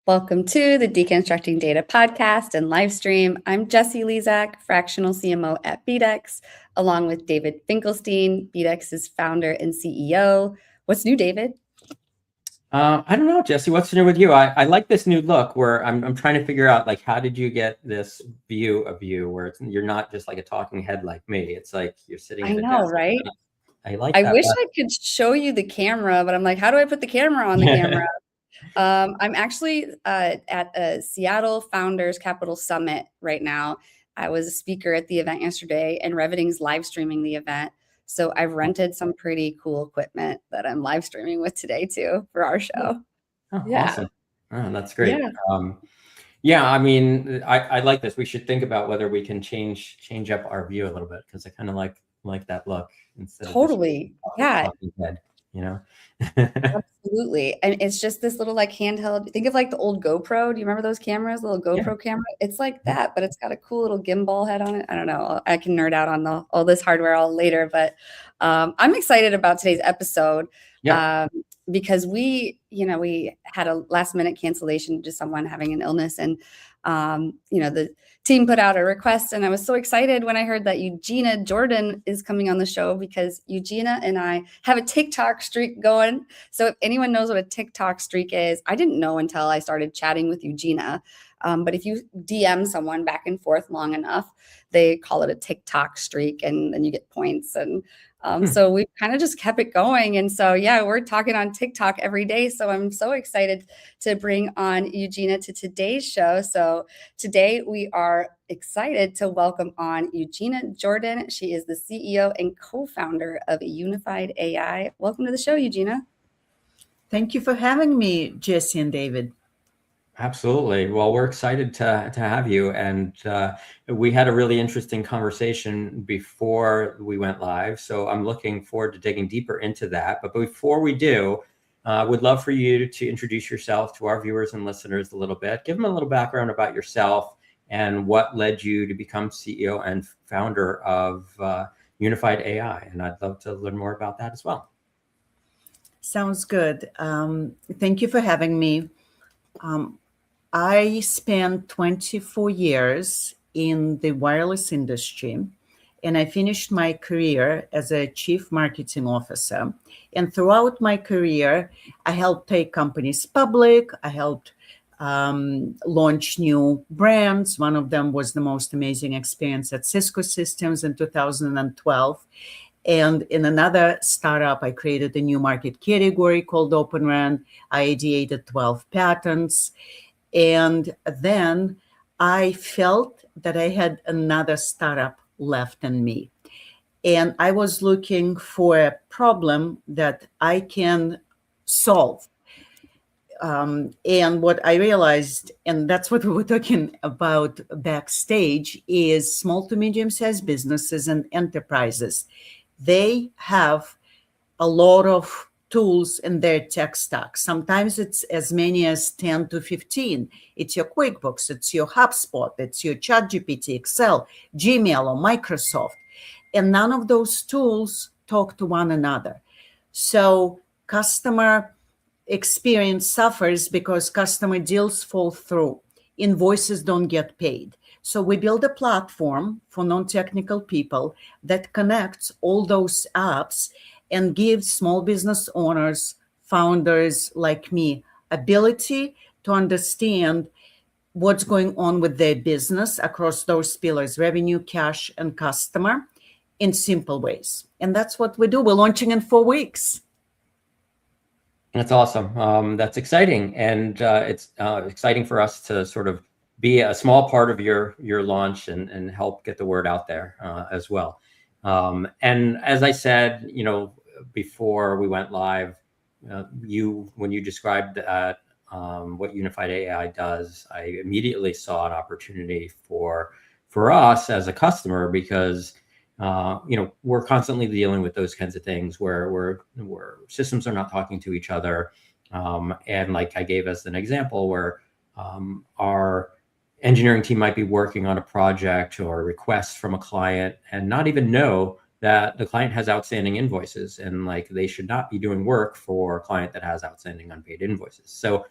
Welcome to the Deconstructing Data podcast and live stream. I'm Jessie, Lizak, fractional CMO at BDEX, along with David Finkelstein, BDEX's founder and CEO. What's new, David? I don't know, Jessie, what's new with you? I like this new look where I'm trying to figure out, like, how did you get this view of you where you're not just like a talking head like me. It's like you're sitting at a desk. Right? I like I that. wish I could show you the camera, but I'm like, how do I put the camera on the camera? I'm actually at a Seattle Founders Capital Summit right now. I was a speaker at the event yesterday, and Reviting's live streaming the event. So I've rented some pretty cool equipment that I'm live streaming with today too for our show. Oh, Yeah. awesome. Oh, that's great. Yeah. Yeah, I mean, I like this. We should think about whether we can change up our view a little bit, because I kind of like that look instead Totally. of just Yeah. talking head, you know? Absolutely. And it's just this little like handheld, think of like the old GoPro. Do you remember those cameras, the little GoPro camera? It's like that, but it's got a cool little gimbal head on it. I don't know. I can nerd out on all this hardware all later, but I'm excited about today's episode because we had a last minute cancellation to someone having an illness, and the team put out a request, and I was so excited when I heard that Eugina Jordan is coming on the show, because Eugina and I have a TikTok streak going. So if anyone knows what a TikTok streak is, I didn't know until I started chatting with Eugina. But if you DM someone back and forth long enough, they call it a TikTok streak, and then you get points. And so we kind of just kept it going. And so, yeah, we're talking on TikTok every day. So I'm so excited to bring on Eugina to today's show. So today we are excited to welcome on Eugina Jordan. She is the CEO and co-founder of YOUnifiedAI. Welcome to the show, Eugina. Thank you for having me, Jessie and David. Absolutely. Well, we're excited to have you. And we had a really interesting conversation before we went live. So I'm looking forward to digging deeper into that. But before we do, would love for you to introduce yourself to our viewers and listeners a little bit. Give them a little background about yourself and what led you to become CEO and founder of YOUnifiedAI. And I'd love to learn more about that as well. Sounds good. Thank you for having me. I spent 24 years in the wireless industry, and I finished my career as a chief marketing officer. And throughout my career, I helped take companies public. I helped launch new brands. One of them was the most amazing experience at Cisco Systems in 2012. And in another startup, I created a new market category called Open RAN. I ideated 12 patents. And then I felt that I had another startup left in me. And I was looking for a problem that I can solve. And what I realized, and that's what we were talking about backstage, is small to medium-sized businesses and enterprises. They have a lot of tools in their tech stack. Sometimes it's as many as 10 to 15. It's your QuickBooks, it's your HubSpot, it's your ChatGPT, Excel, Gmail, or Microsoft. And none of those tools talk to one another. So customer experience suffers because customer deals fall through. Invoices don't get paid. So we build a platform for non-technical people that connects all those apps and gives small business owners, founders like me, ability to understand what's going on with their business across those pillars: revenue, cash, and customer, in simple ways. And that's what we do. We're launching in 4 weeks. That's awesome. That's exciting. And it's exciting for us to sort of be a small part of your launch and help get the word out there as well. And as I said, before we went live, when you described that, what YOUnifiedAI does, I immediately saw an opportunity for us as a customer, because we're constantly dealing with those kinds of things where systems are not talking to each other. And like I gave as an example, where our engineering team might be working on a project or a request from a client and not even know that the client has outstanding invoices, and like they should not be doing work for a client that has outstanding unpaid invoices. So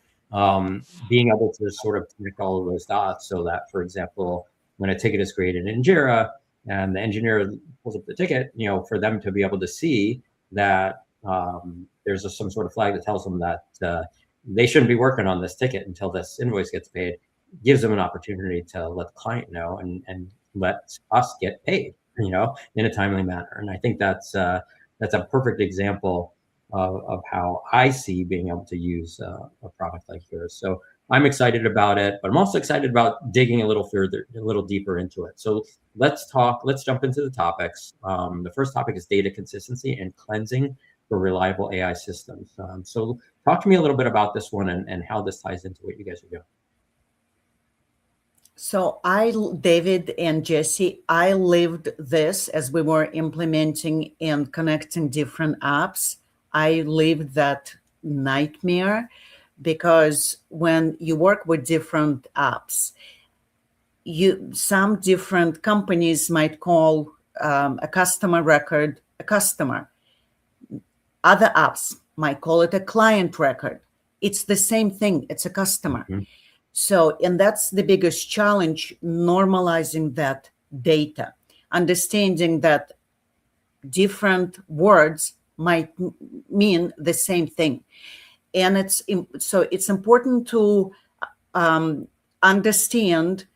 being able to sort of connect all of those dots so that, for example, when a ticket is created in Jira and the engineer pulls up the ticket, for them to be able to see that there's some sort of flag that tells them that they shouldn't be working on this ticket until this invoice gets paid, gives them an opportunity to let the client know and let us get paid, in a timely manner. And I think that's a perfect example of how I see being able to use a product like yours. So I'm excited about it, but I'm also excited about digging a little deeper into it. So let's jump into the topics. The first topic is data consistency and cleansing for reliable AI systems. So talk to me a little bit about this one and how this ties into what you guys are doing. So David and Jessie, I lived this as we were implementing and connecting different apps. I lived that nightmare because when you work with different apps, some different companies might call a customer record a customer. Other apps might call it a client record. It's the same thing. It's a customer. Mm-hmm. So, and that's the biggest challenge, normalizing that data, understanding that different words might mean the same thing. And it's important to understand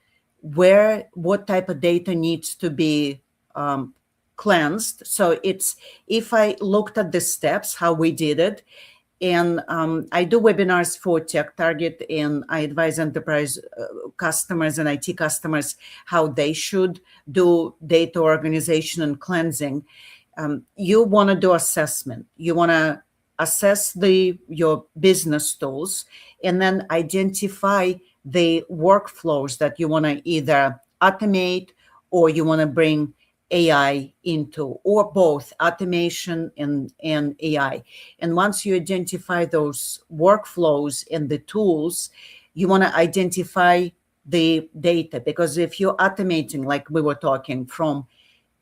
what type of data needs to be cleansed. So if I looked at the steps, how we did it, and I do webinars for TechTarget, and I advise enterprise customers and IT customers how they should do data organization and cleansing. You want to do assessment. You want to assess your business tools and then identify the workflows that you want to either automate or you want to bring AI into, or both automation and AI. And once you identify those workflows and the tools, you want to identify the data, because if you're automating, like we were talking, from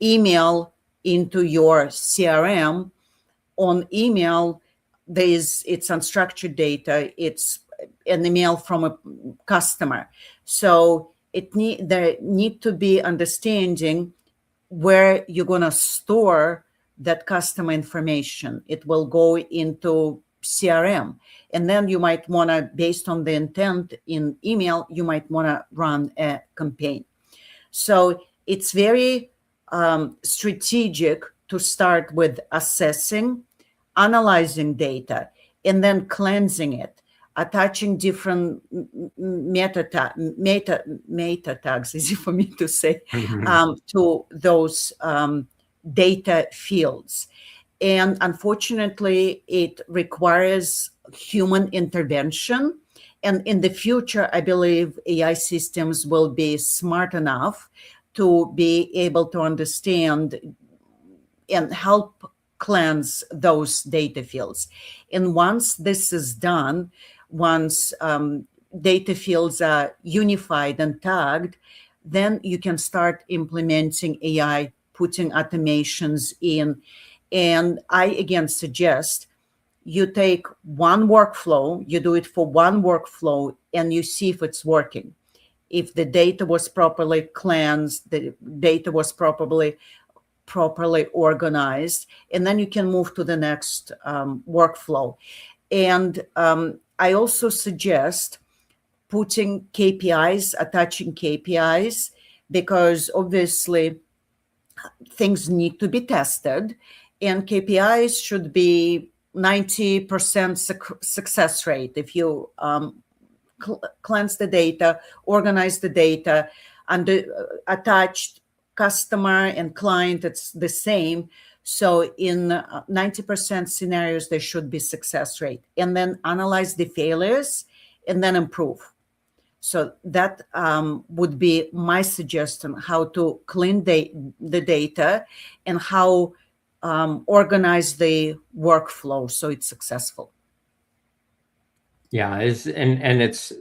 email into your CRM, on email, it's unstructured data, it's an email from a customer. So there need to be understanding where you're going to store that customer information. It will go into CRM. And then you might want to, based on the intent in email, you might want to run a campaign. So it's very strategic to start with assessing, analyzing data, and then cleansing it, attaching different meta tags, easy for me to say, to those data fields. And unfortunately, it requires human intervention. And in the future, I believe AI systems will be smart enough to be able to understand and help cleanse those data fields. And once this is done, once data fields are unified and tagged, then you can start implementing AI, putting automations in. And I, again, suggest you take one workflow, you do it for one workflow, and you see if it's working. If the data was properly cleansed, the data was properly organized, and then you can move to the next workflow. And I also suggest putting KPIs, attaching KPIs, because obviously things need to be tested, and KPIs should be 90% success rate. If you cleanse the data, organize the data, and attached customer and client, it's the same. So in 90% scenarios, there should be success rate. And then analyze the failures and then improve. So that would be my suggestion, how to clean the data and how organize the workflow so it's successful. Yeah, it's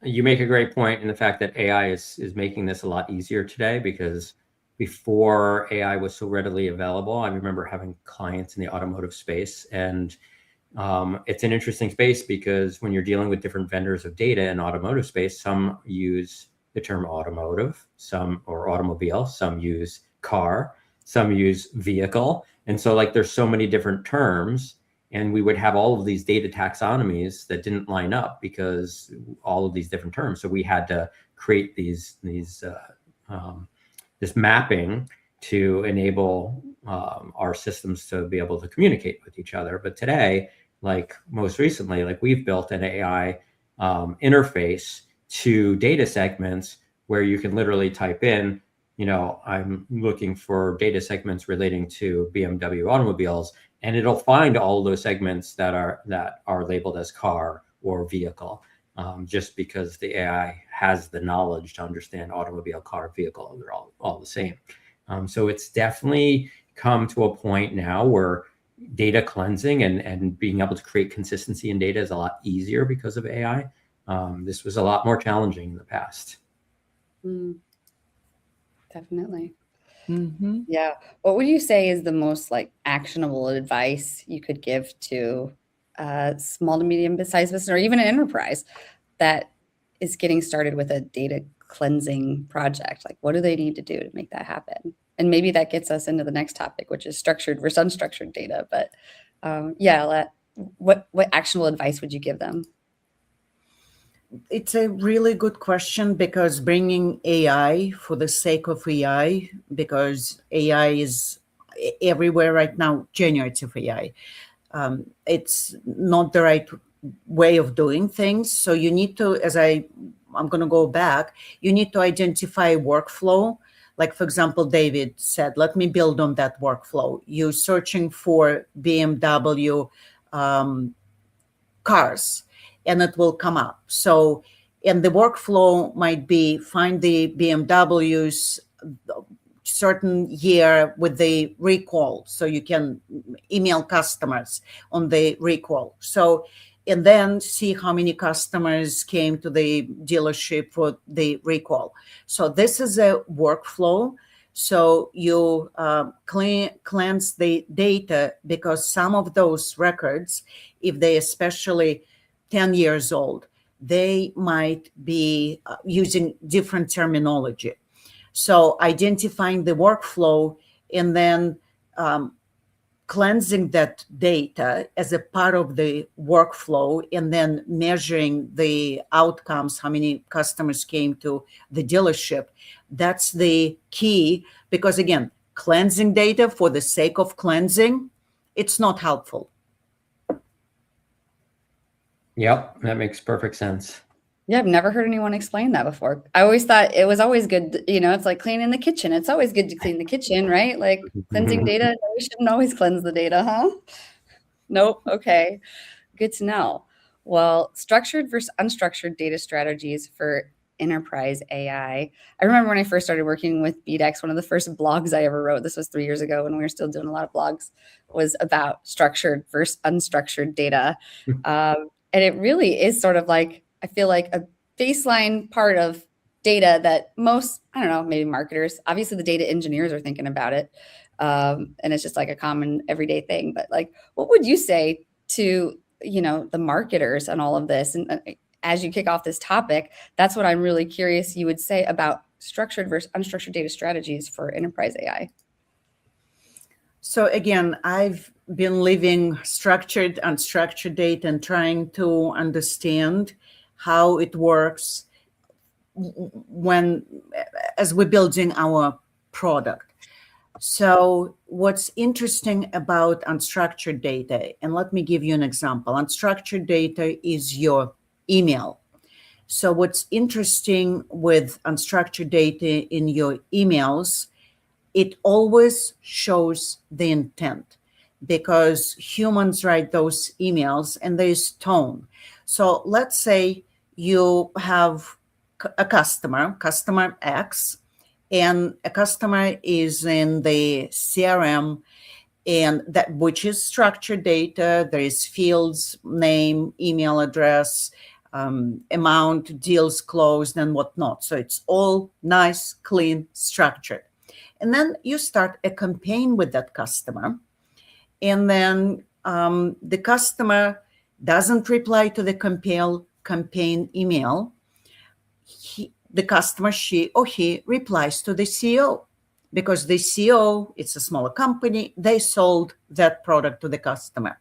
you make a great point in the fact that AI is making this a lot easier today, because before AI was so readily available, I remember having clients in the automotive space, and it's an interesting space because when you're dealing with different vendors of data in automotive space, some use the term automotive, some or automobile, some use car, some use vehicle. And so like there's so many different terms, and we would have all of these data taxonomies that didn't line up because all of these different terms. So we had to create this mapping to enable our systems to be able to communicate with each other. But today, like most recently, like we've built an AI interface to data segments where you can literally type in, I'm looking for data segments relating to BMW automobiles, and it'll find all those segments that are labeled as car or vehicle, just because the AI has the knowledge to understand automobile, car, vehicle. They're all the same. So it's definitely come to a point now where data cleansing and being able to create consistency in data is a lot easier because of AI. This was a lot more challenging in the past. Definitely. Mm-hmm. Yeah. What would you say is the most like actionable advice you could give to a small to medium sized business or even an enterprise that is getting started with a data cleansing project? Like, what do they need to do to make that happen? And maybe that gets us into the next topic, which is structured versus unstructured data. But what actionable advice would you give them? It's a really good question, because bringing AI for the sake of AI, because AI is everywhere right now, generative AI. It's not the right way of doing things. So you need to, I'm going to go back, you need to identify workflow. Like, for example, David said, let me build on that workflow. You're searching for BMW cars, and it will come up. So, and the workflow might be find the BMWs certain year with the recall, so you can email customers on the recall. So, and then see how many customers came to the dealership for the recall. So this is a workflow. So you cleanse the data, because some of those records, if they especially 10 years old, they might be using different terminology. So identifying the workflow and then cleansing that data as a part of the workflow, and then measuring the outcomes, how many customers came to the dealership. That's the key, because again, cleansing data for the sake of cleansing, it's not helpful. Yep, that makes perfect sense. Yeah, I've never heard anyone explain that before. I always thought it was always good, it's like cleaning the kitchen. It's always good to clean the kitchen, right? Like cleansing data, we shouldn't always cleanse the data, huh? Nope. Okay. Good to know. Well, structured versus unstructured data strategies for enterprise AI. I remember when I first started working with BDEX, one of the first blogs I ever wrote, this was 3 years ago when we were still doing a lot of blogs, was about structured versus unstructured data. And it really is sort of like, I feel like a baseline part of data that most, I don't know, maybe marketers, obviously the data engineers are thinking about it. And it's just like a common everyday thing. But like, what would you say to, the marketers and all of this? And as you kick off this topic, that's what I'm really curious you would say about structured versus unstructured data strategies for enterprise AI. So again, I've been living structured, unstructured data and trying to understand how it works as we're building our product. So what's interesting about unstructured data, and let me give you an example. Unstructured data is your email. So what's interesting with unstructured data in your emails, it always shows the intent, because humans write those emails and there's tone. So let's say you have a customer X, and a customer is in the CRM, and that which is structured data. There is fields, name, email address, amount, deals closed, and whatnot. So it's all nice, clean, structured. And then you start a campaign with that customer, and then the customer doesn't reply to the campaign email, the customer, she or he, replies to the CEO, because the CEO, it's a smaller company, they sold that product to the customer.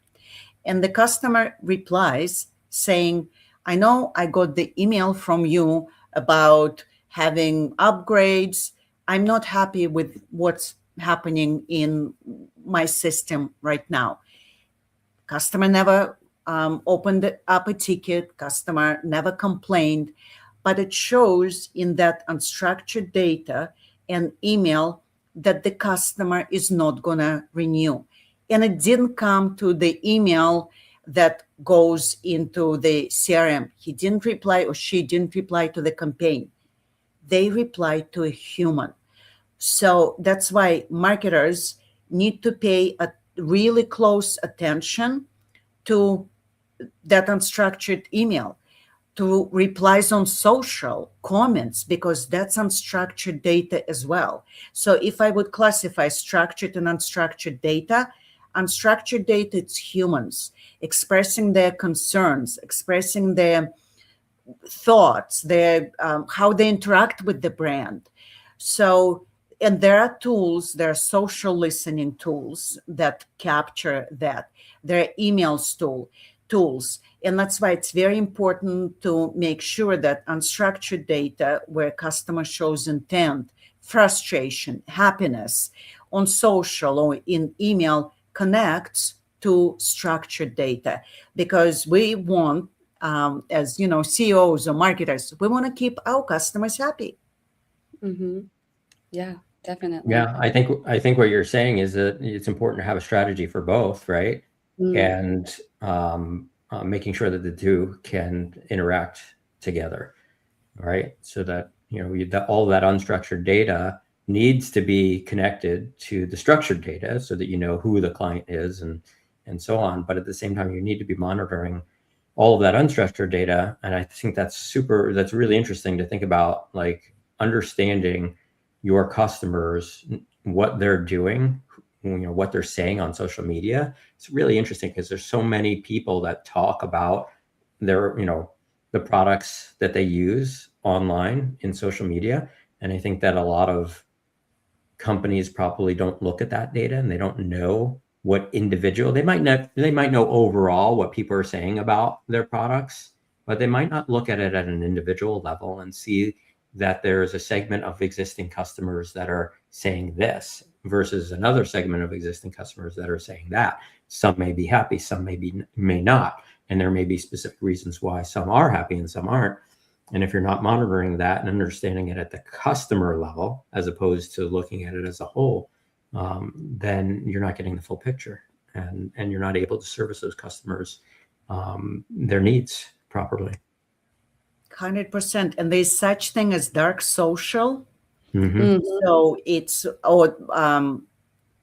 And the customer replies saying, I know I got the email from you about having upgrades. I'm not happy with what's happening in my system right now. Customer never opened up a ticket. Customer never complained. But it shows in that unstructured data and email that the customer is not going to renew. And it didn't come to the email that goes into the CRM. He didn't reply, or she didn't reply to the campaign. They replied to a human. So that's why marketers need to pay a really close attention to that unstructured email, to replies on social comments, because that's unstructured data as well. So if I would classify structured and unstructured data, unstructured data, it's humans expressing their concerns, expressing their thoughts, their how they interact with the brand. So, and there are tools, there are social listening tools that capture that. There are emails tools. And that's why it's very important to make sure that unstructured data, where customer shows intent, frustration, happiness, on social or in email, connects to structured data. Because we want, as you know, CEOs or marketers, we want to keep our customers happy. Mm-hmm. Yeah, definitely. Yeah, I think what you're saying is that it's important to have a strategy for both, right? And making sure that the two can interact together, right? So that, you know, all that unstructured data needs to be connected to the structured data so that you know who the client is and so on. But at the same time, you need to be monitoring all of that unstructured data. And I think that's really interesting to think about, like understanding your customers, what they're doing, you know, what they're saying on social media. It's really interesting because there's so many people that talk about their, you know, the products that they use online in social media. And I think that a lot of companies probably don't look at that data, and they don't know what individual, they might know overall what people are saying about their products, but they might not look at it at an individual level and see that there's a segment of existing customers that are saying this versus another segment of existing customers that are saying that. Some may be happy, some may not. And there may be specific reasons why some are happy and some aren't. And if you're not monitoring that and understanding it at the customer level, as opposed to looking at it as a whole, then you're not getting the full picture, and you're not able to service those customers, their needs properly. 100%. And there's such thing as dark social. Mm-hmm. So it's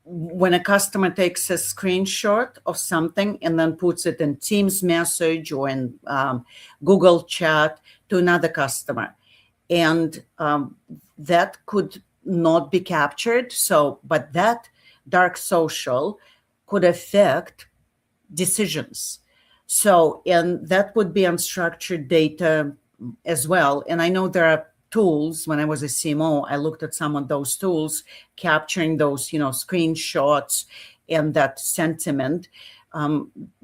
when a customer takes a screenshot of something and then puts it in Teams message or in Google chat to another customer, and that could not be captured. So, but that dark social could affect decisions. So, and that would be unstructured data as well. And I know there are tools. When I was a CMO, I looked at some of those tools, capturing those, you know, screenshots and that sentiment,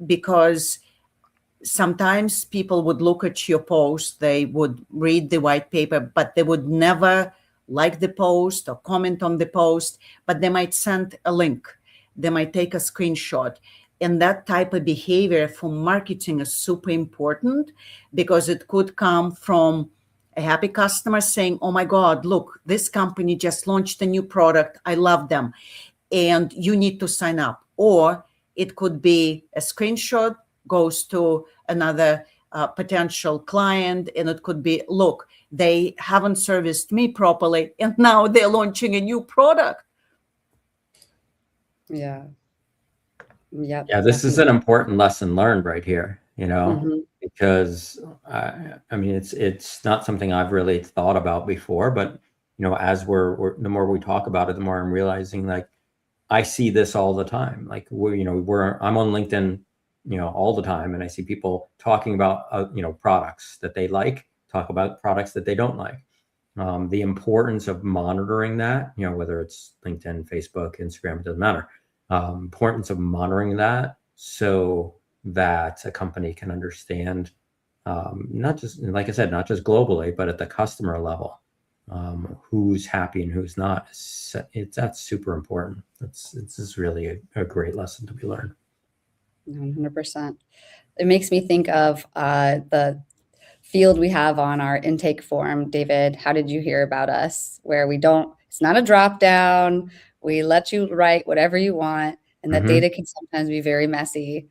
because sometimes people would look at your post, they would read the white paper, but they would never like the post or comment on the post, but they might send a link. They might take a screenshot. And that type of behavior for marketing is super important, because it could come from a happy customer saying, oh my God, look, this company just launched a new product. I love them. And you need to sign up. Or it could be a screenshot goes to another potential client. And it could be, look, they haven't serviced me properly, and now they're launching a new product. Yeah. Yep, Yeah, this is an important lesson learned right here, you know, Mm-hmm. because I mean, it's not something I've really thought about before, but you know, as we're the more we talk about it, the more I'm realizing, like, I see this all the time. Like I'm on LinkedIn, all the time, and I see people talking about, products that they like, talk about products that they don't like. The importance of monitoring that, whether it's LinkedIn, Facebook, Instagram, it doesn't matter. Importance of monitoring that so that a company can understand, not just, like I said, not just globally, but at the customer level, who's happy and who's not. That's super important. This is really a great lesson to be learned. 100%. It makes me think of the field we have on our intake form. David, how did you hear about us? Where it's not a drop down. We let you write whatever you want, and that data can sometimes be very messy.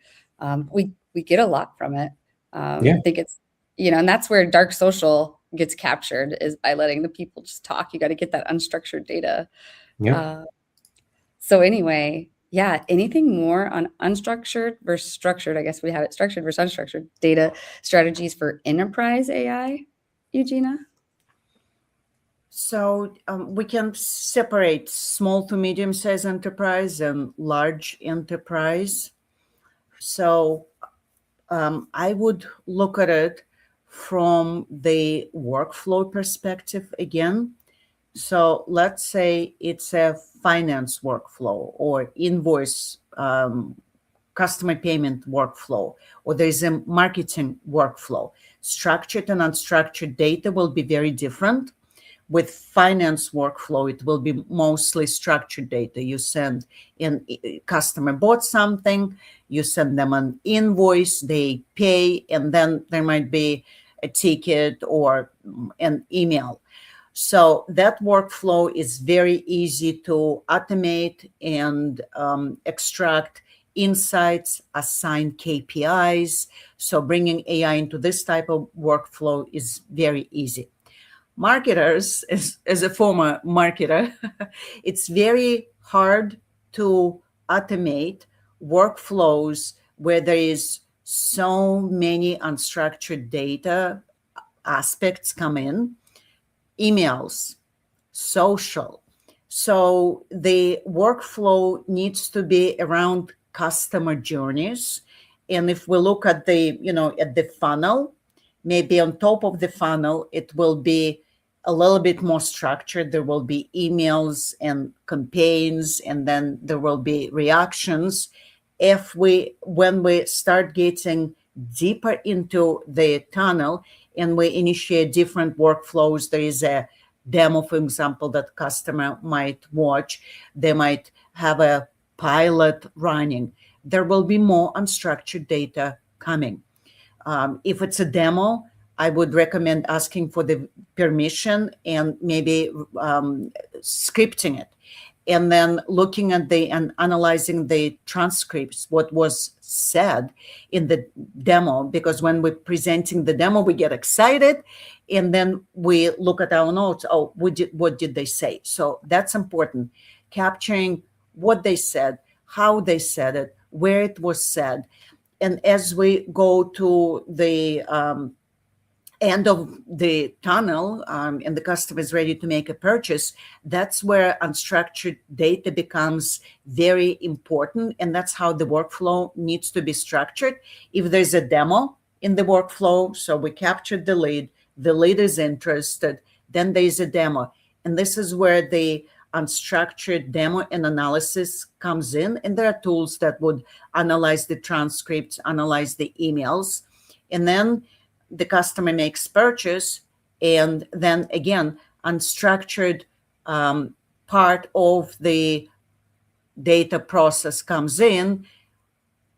We get a lot from it. I think it's, and that's where dark social gets captured, is by letting the people just talk. You got to get that unstructured data. So anyway, anything more on unstructured versus structured? I guess we have it structured versus unstructured data strategies for enterprise AI, Eugina? So we can separate small to medium-sized enterprise and large enterprise. So I would look at it from the workflow perspective again. So let's say it's a finance workflow or invoice customer payment workflow, or there's a marketing workflow. Structured and unstructured data will be very different. With finance workflow, it will be mostly structured data. You send in, customer bought something, you send them an invoice, they pay, and then there might be a ticket or an email. So that workflow is very easy to automate and extract insights, assign KPIs. So bringing AI into this type of workflow is very easy. Marketers, as a former marketer, it's very hard to automate workflows where there is so many unstructured data aspects come in. Emails, social. So the workflow needs to be around customer journeys. And if we look at at the funnel, maybe on top of the funnel, it will be a little bit more structured. There will be emails and campaigns, and then there will be reactions. When we start getting deeper into the tunnel and we initiate different workflows, there is a demo, for example, that customer might watch. They might have a pilot running. There will be more unstructured data coming. If it's a demo, I would recommend asking for the permission and maybe scripting it, and then looking at and analyzing the transcripts, what was said in the demo, because when we're presenting the demo, we get excited, and then we look at our notes. Oh, what did they say? So that's important. Capturing what they said, how they said it, where it was said. And as we go to the end of the tunnel and the customer is ready to make a purchase, that's where unstructured data becomes very important. And that's how the workflow needs to be structured. If there's a demo in the workflow, so we captured the lead is interested, then there's a demo. And this is where the unstructured demo and analysis comes in. And there are tools that would analyze the transcripts, analyze the emails, and then the customer makes purchase, and then again, unstructured part of the data process comes in.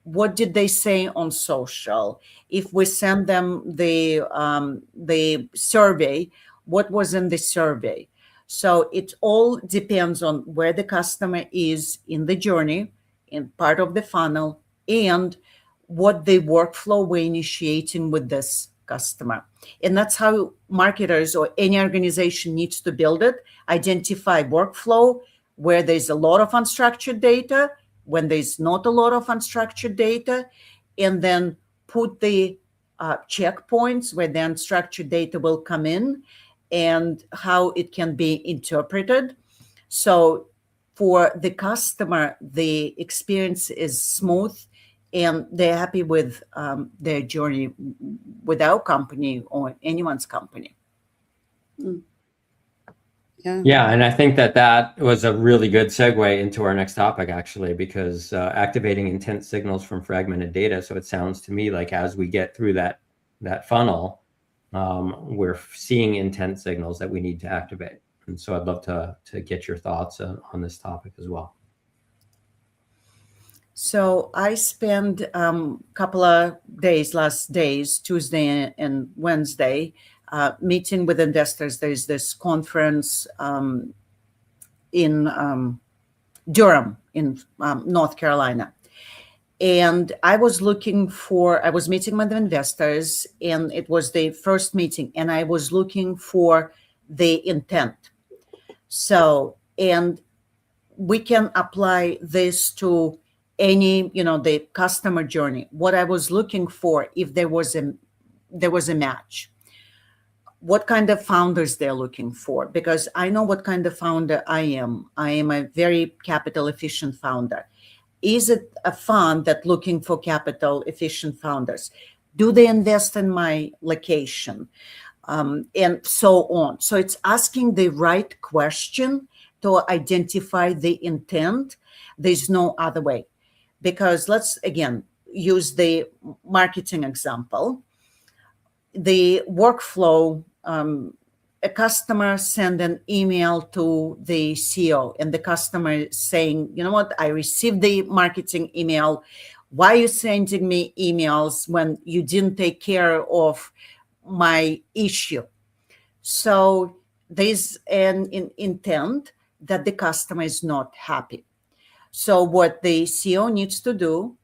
What did they say on social? If we send them the survey, what was in the survey? So it all depends on where the customer is in the journey, in part of the funnel, and what the workflow we're initiating with this customer. And that's how marketers or any organization needs to build it. Identify workflow where there's a lot of unstructured data, when there's not a lot of unstructured data, and then put the checkpoints where the unstructured data will come in and how it can be interpreted. So for the customer, the experience is smooth and they're happy with their journey with our company or anyone's company. Yeah, and I think that was a really good segue into our next topic, actually, because activating intent signals from fragmented data. So it sounds to me like as we get through that funnel, we're seeing intent signals that we need to activate. And so I'd love to get your thoughts on this topic as well. So I spent a couple of last days, Tuesday and Wednesday, meeting with investors. There's this conference in Durham in North Carolina. And I was meeting with investors, and it was the first meeting, and I was looking for the intent. So, and we can apply this to any, the customer journey. What I was looking for, if there was a match, what kind of founders they're looking for, because I know what kind of founder I am. I am a very capital efficient founder. Is it a fund that looking for capital efficient founders? Do they invest in my location? And so on. So it's asking the right question to identify the intent. There's no other way. Because let's, again, use the marketing example. The workflow, a customer send an email to the CEO, and the customer is saying, you know what, I received the marketing email. Why are you sending me emails when you didn't take care of my issue? So there's an intent that the customer is not happy. So what the CEO needs to do,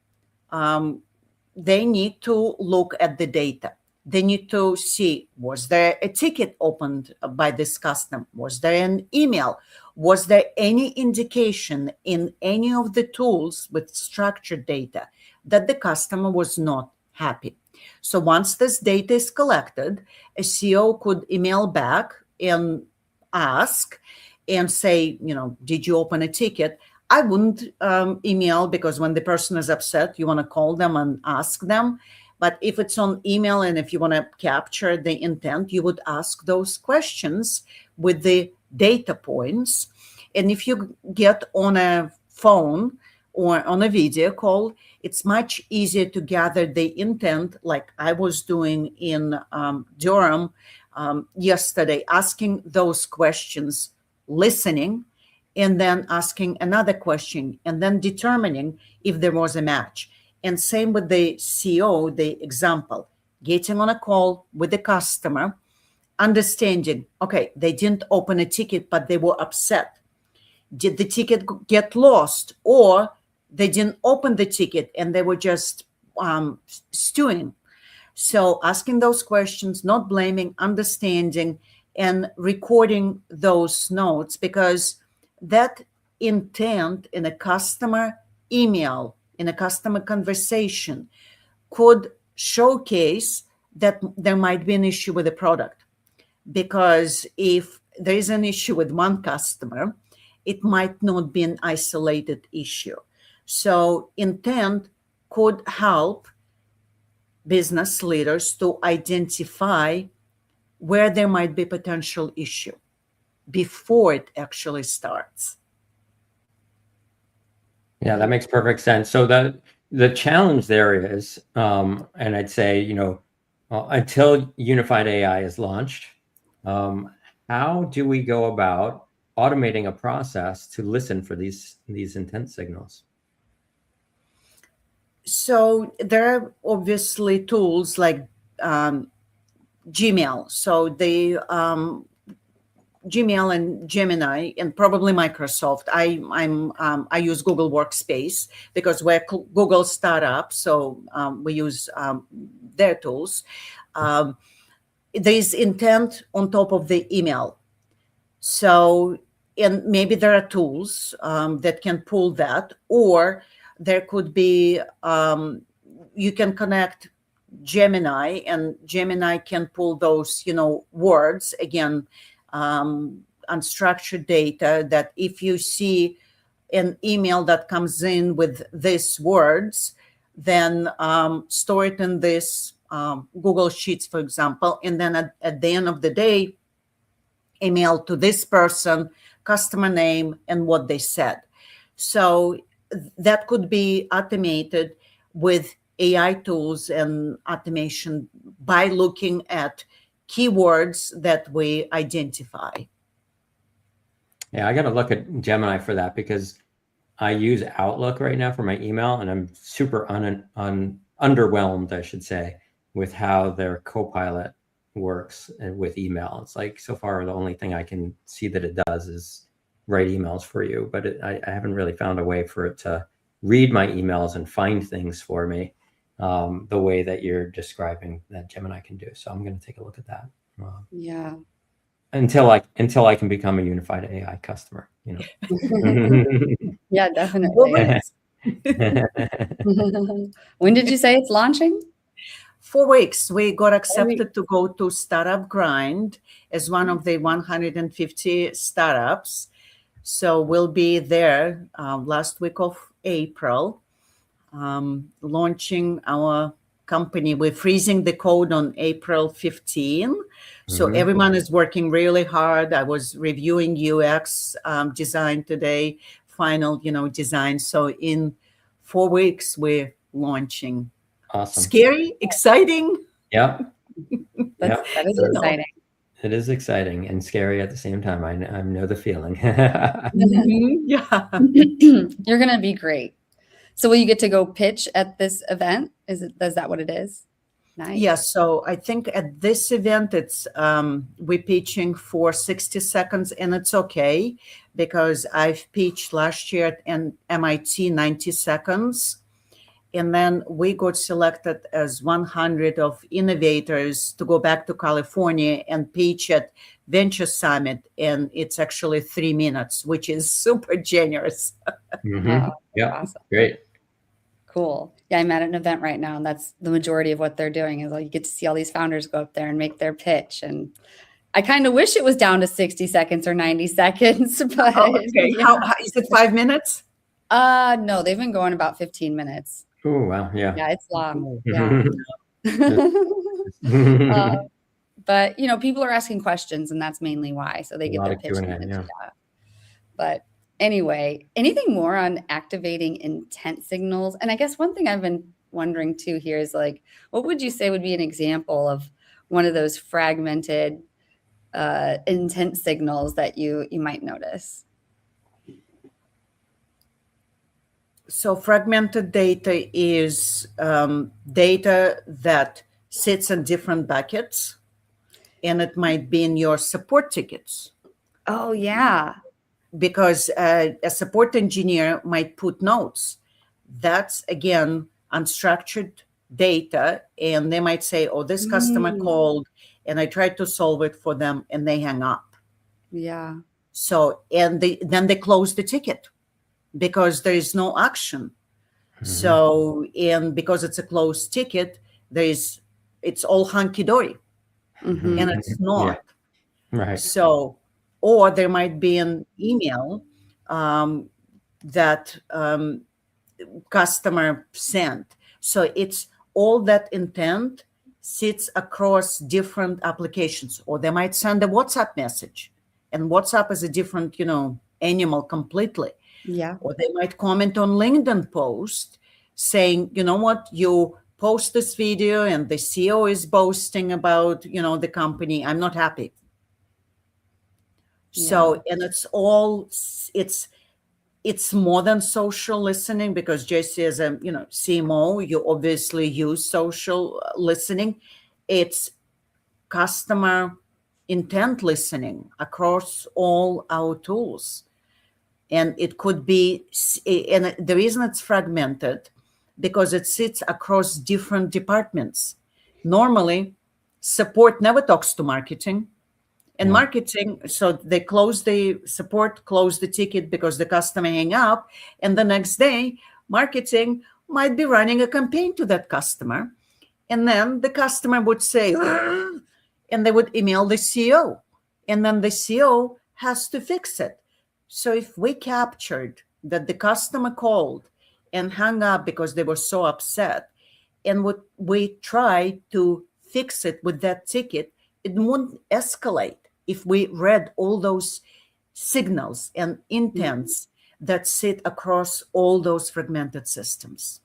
they need to look at the data. They need to see, was there a ticket opened by this customer? Was there an email? Was there any indication in any of the tools with structured data that the customer was not happy? So once this data is collected, a CEO could email back and ask and say, did you open a ticket? I wouldn't email, because when the person is upset, you want to call them and ask them. But if it's on email and if you want to capture the intent, you would ask those questions with the data points. And if you get on a phone or on a video call, it's much easier to gather the intent, like I was doing in Durham yesterday, asking those questions, listening, and then asking another question, and then determining if there was a match. And same with the CEO, the example, getting on a call with the customer, understanding, okay, they didn't open a ticket, but they were upset. Did the ticket get lost, or they didn't open the ticket and they were just stewing? So asking those questions, not blaming, understanding, and recording those notes, because that intent in a customer email, in a customer conversation, could showcase that there might be an issue with the product. Because if there is an issue with one customer, it might not be an isolated issue. So intent could help business leaders to identify where there might be potential issue before it actually starts. Yeah, that makes perfect sense. So the challenge there is, and I'd say, until YOUnifiedAI is launched, how do we go about automating a process to listen for these intent signals? So there are obviously tools like Gmail. So the Gmail and Gemini, and probably Microsoft. I use Google Workspace because we're Google startup, so we use their tools. There's intent on top of the email. So, and maybe there are tools that can pull that, or there could be, you can connect Gemini, and Gemini can pull those, words, again, unstructured data, that if you see an email that comes in with these words, then store it in this Google Sheets, for example, and then at the end of the day, email to this person, customer name, and what they said. So that could be automated with AI tools and automation by looking at keywords that we identify. Yeah, I got to look at Gemini for that, because I use Outlook right now for my email, and I'm super underwhelmed, I should say, with how their Copilot works with email. It's like, so far, the only thing I can see that it does is write emails for you, but I haven't really found a way for it to read my emails and find things for me the way that you're describing that Gemini can do. So I'm going to take a look at that. Yeah. Until I can become a YOUnifiedAI customer, you know. Yeah, definitely. When did you say it's launching? 4 weeks. We got accepted to go to Startup Grind as one of the 150 startups. So we'll be there last week of April, launching our company. We're freezing the code on April 15. So everyone is working really hard. I was reviewing UX design today, final, design. So in 4 weeks, we're launching. Awesome. Scary, exciting. Yeah. That is exciting. It is exciting and scary at the same time. I know the feeling. Yeah. You're going to be great. So will you get to go pitch at this event? Is that what it is? Nice. Yeah. So I think at this event, it's we're pitching for 60 seconds, and it's okay because I've pitched last year at MIT 90 seconds. And then we got selected as 100 of innovators to go back to California and pitch at Venture Summit. And it's actually 3 minutes, which is super generous. Wow, yeah, awesome. Great. Cool. Yeah, I'm at an event right now, and that's the majority of what they're doing is you get to see all these founders go up there and make their pitch. And I kind of wish it was down to 60 seconds or 90 seconds. But okay. Yeah. How is it 5 minutes? No, they've been going about 15 minutes. Oh, wow. Yeah. Yeah, it's long. Yeah. But, people are asking questions, and that's mainly why. So they get their pitch. Yeah. But anyway, anything more on activating intent signals? And I guess one thing I've been wondering too here is what would you say would be an example of one of those fragmented intent signals that you might notice? So fragmented data is data that sits in different buckets, and it might be in your support tickets. Oh, yeah. Because a support engineer might put notes. That's, again, unstructured data, and they might say, oh, this customer called, and I tried to solve it for them, and they hang up. Yeah. So, and then they close the ticket, because there is no action. So, and because it's a closed ticket, it's all hunky-dory, and it's not. Yeah. Right. So, or there might be an email that customer sent. So it's all that intent sits across different applications, or they might send a WhatsApp message, and WhatsApp is a different, animal completely. Yeah. Or they might comment on LinkedIn post saying, you know what, you post this video and the CEO is boasting about, the company. I'm not happy. Yeah. So, and it's more than social listening, because Jessie, as a, CMO, you obviously use social listening. It's customer intent listening across all our tools. And it could be, and the reason it's fragmented, because it sits across different departments. Normally, support never talks to marketing. And marketing, so they close the ticket because the customer hang up. And the next day, marketing might be running a campaign to that customer. And then the customer would say, and they would email the CEO. And then the CEO has to fix it. So if we captured that the customer called and hung up because they were so upset, and what we tried to fix it with that ticket, it wouldn't escalate if we read all those signals and intents that sit across all those fragmented systems.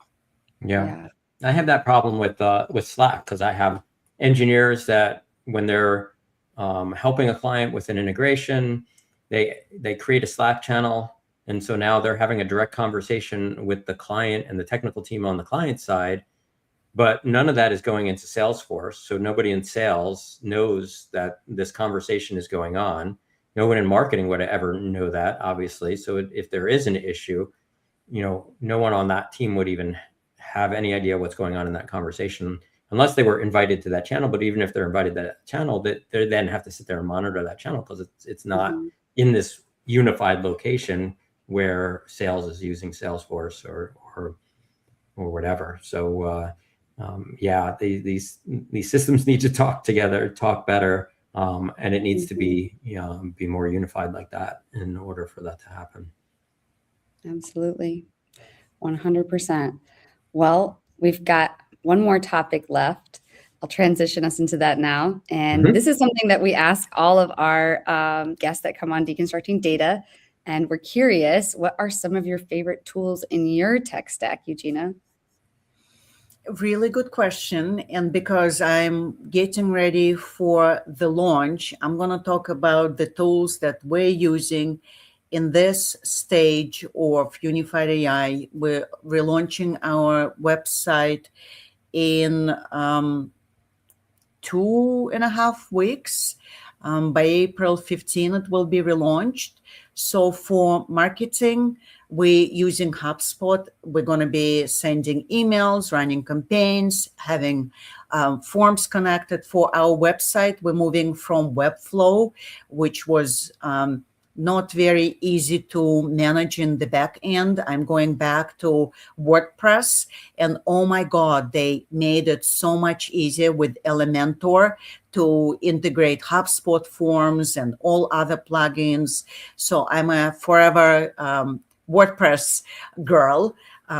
Yeah. I have that problem with Slack, because I have engineers that when they're helping a client with an integration, they create a Slack channel. And so now they're having a direct conversation with the client and the technical team on the client side, but none of that is going into Salesforce. So nobody in sales knows that this conversation is going on. No one in marketing would ever know that, obviously. So if there is an issue, no one on that team would even have any idea what's going on in that conversation unless they were invited to that channel. But even if they're invited to that channel, they then have to sit there and monitor that channel, because it's not in this unified location where sales is using Salesforce or whatever. So these systems need to talk together, talk better, and it needs to be more unified like that in order for that to happen. Absolutely. 100%. Well, we've got one more topic left. I'll transition us into that now. And this is something that we ask all of our guests that come on Deconstructing Data. And we're curious, what are some of your favorite tools in your tech stack, Eugina? Really good question. And because I'm getting ready for the launch, I'm going to talk about the tools that we're using in this stage of YOUnifiedAI. We're relaunching our website in 2.5 weeks. By April 15, it will be relaunched. So for marketing, we're using HubSpot. We're going to be sending emails, running campaigns, having forms connected for our website. We're moving from Webflow, which was not very easy to manage in the back end. I'm going back to WordPress, and oh my God, they made it so much easier with Elementor to integrate HubSpot forms and all other plugins. So I'm a forever WordPress girl.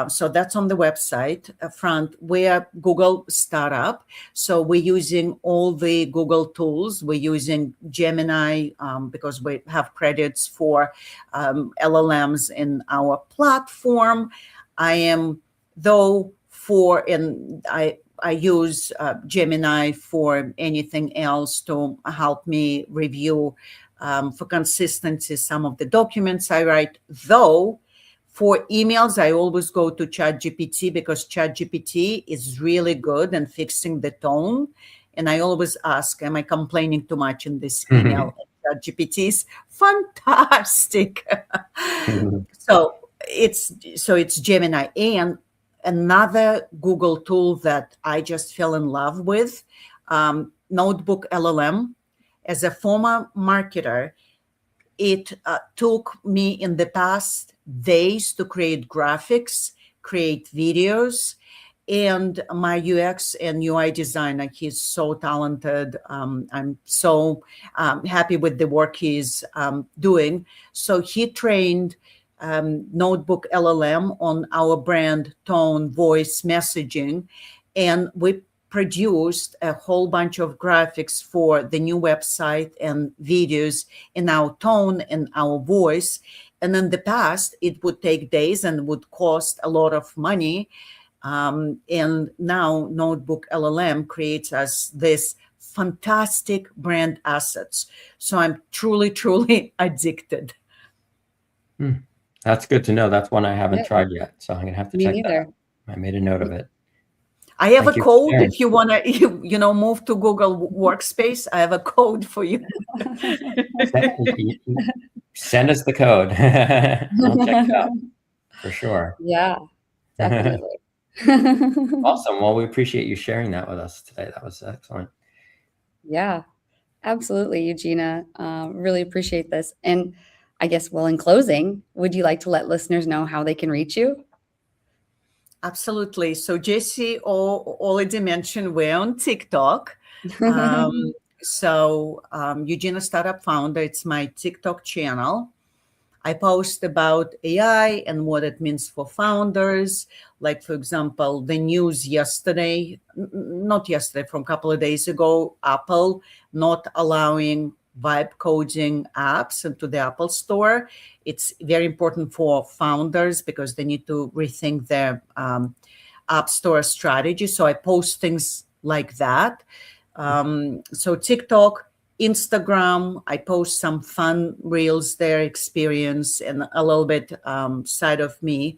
So that's on the website front. We're Google startup. So we're using all the Google tools. We're using Gemini because we have credits for LLMs in our platform. I use Gemini for anything else to help me review for consistency some of the documents I write. Though for emails, I always go to ChatGPT because ChatGPT is really good in fixing the tone. And I always ask, am I complaining too much in this email? ChatGPT is fantastic. So it's Gemini. And another Google tool that I just fell in love with, Notebook LLM. As a former marketer, it took me in the past days to create graphics, create videos, and my UX and UI designer, he's so talented. I'm so happy with the work he's doing. So he trained Notebook LLM on our brand, tone, voice, messaging, and we produced a whole bunch of graphics for the new website and videos in our tone and our voice. And in the past, it would take days and would cost a lot of money. And now Notebook LLM creates us this fantastic brand assets. So I'm truly, truly addicted. That's good to know. That's one I haven't tried yet. So I'm going to have to check that out. I made a note of it. I have a code if you want to, move to Google Workspace. I have a code for you. Send us the code. I'll check it out for sure. Yeah, definitely. Awesome. Well, we appreciate you sharing that with us today. That was excellent. Yeah, absolutely, Eugina. Really appreciate this. And I guess, in closing, would you like to let listeners know how they can reach you? Absolutely. So Jessie already mentioned we're on TikTok. Eugina Startup Founder, it's my TikTok channel. I post about AI and what it means for founders. Like, for example, the news yesterday, not yesterday, from a couple of days ago, Apple not allowing vibe coding apps into the Apple Store. It's very important for founders because they need to rethink their App Store strategy. So I post things like that. So TikTok, Instagram, I post some fun reels there, experience, and a little bit side of me.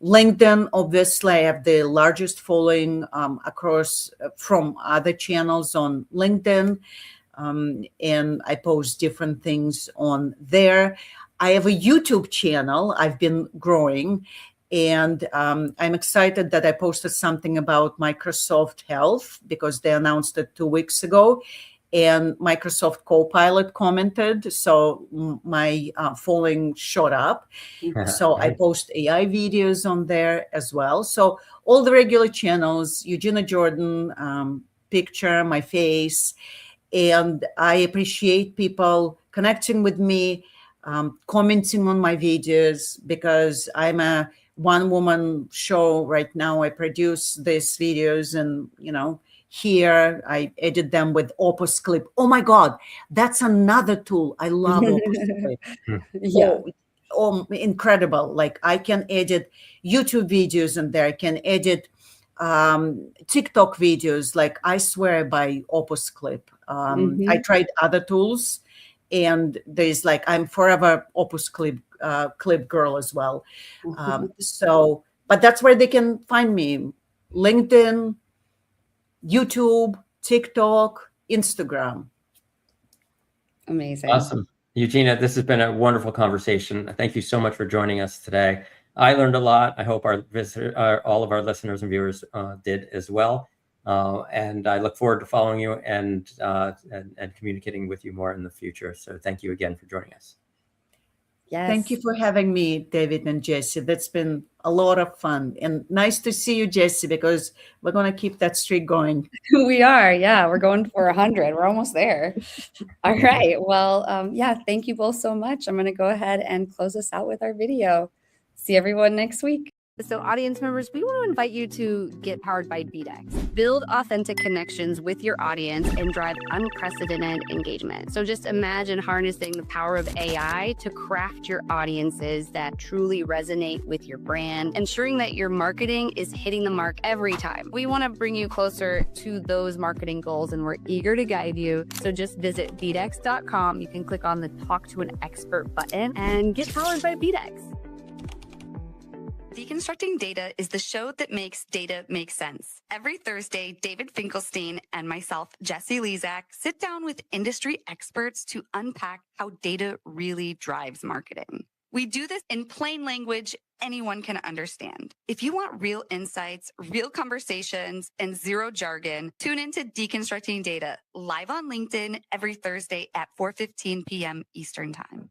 LinkedIn, obviously, I have the largest following across from other channels on LinkedIn. And I post different things on there. I have a YouTube channel I've been growing, and I'm excited that I posted something about Microsoft Health because they announced it 2 weeks ago, and Microsoft Copilot commented, so my following shot up. So I post AI videos on there as well. So all the regular channels, Eugina Jordan, picture, my face. And I appreciate people connecting with me, commenting on my videos, because I'm a one-woman show right now. I produce these videos, and here I edit them with Opus Clip. Oh my God, that's another tool. I love Opus Clip. Yeah. Incredible. Like, I can edit YouTube videos in there. I can edit TikTok videos. Like, I swear by Opus Clip. I tried other tools, and there's I'm forever Opus Clip girl as well. But that's where they can find me: LinkedIn, YouTube, TikTok, Instagram. Amazing. Awesome. Eugina, this has been a wonderful conversation. Thank you so much for joining us today. I learned a lot. I hope all of our listeners and viewers did as well. And I look forward to following you and communicating with you more in the future. So thank you again for joining us. Yes. Thank you for having me, David and Jessie. That's been a lot of fun, and nice to see you, Jessie, because we're going to keep that streak going. We are. Yeah, we're going for 100. We're almost there. All right. Well, yeah, thank you both so much. I'm going to go ahead and close us out with our video. See everyone next week. So audience members, we want to invite you to get powered by BDEX. Build authentic connections with your audience and drive unprecedented engagement. So just imagine harnessing the power of AI to craft your audiences that truly resonate with your brand, ensuring that your marketing is hitting the mark every time. We want to bring you closer to those marketing goals, and we're eager to guide you. So just visit BDEX.com. You can click on the Talk to an Expert button and get powered by BDEX. Deconstructing Data is the show that makes data make sense. Every Thursday, David Finkelstein and myself, Jessie Lizak, sit down with industry experts to unpack how data really drives marketing. We do this in plain language anyone can understand. If you want real insights, real conversations, and zero jargon, tune into Deconstructing Data live on LinkedIn every Thursday at 4:15 p.m. Eastern Time.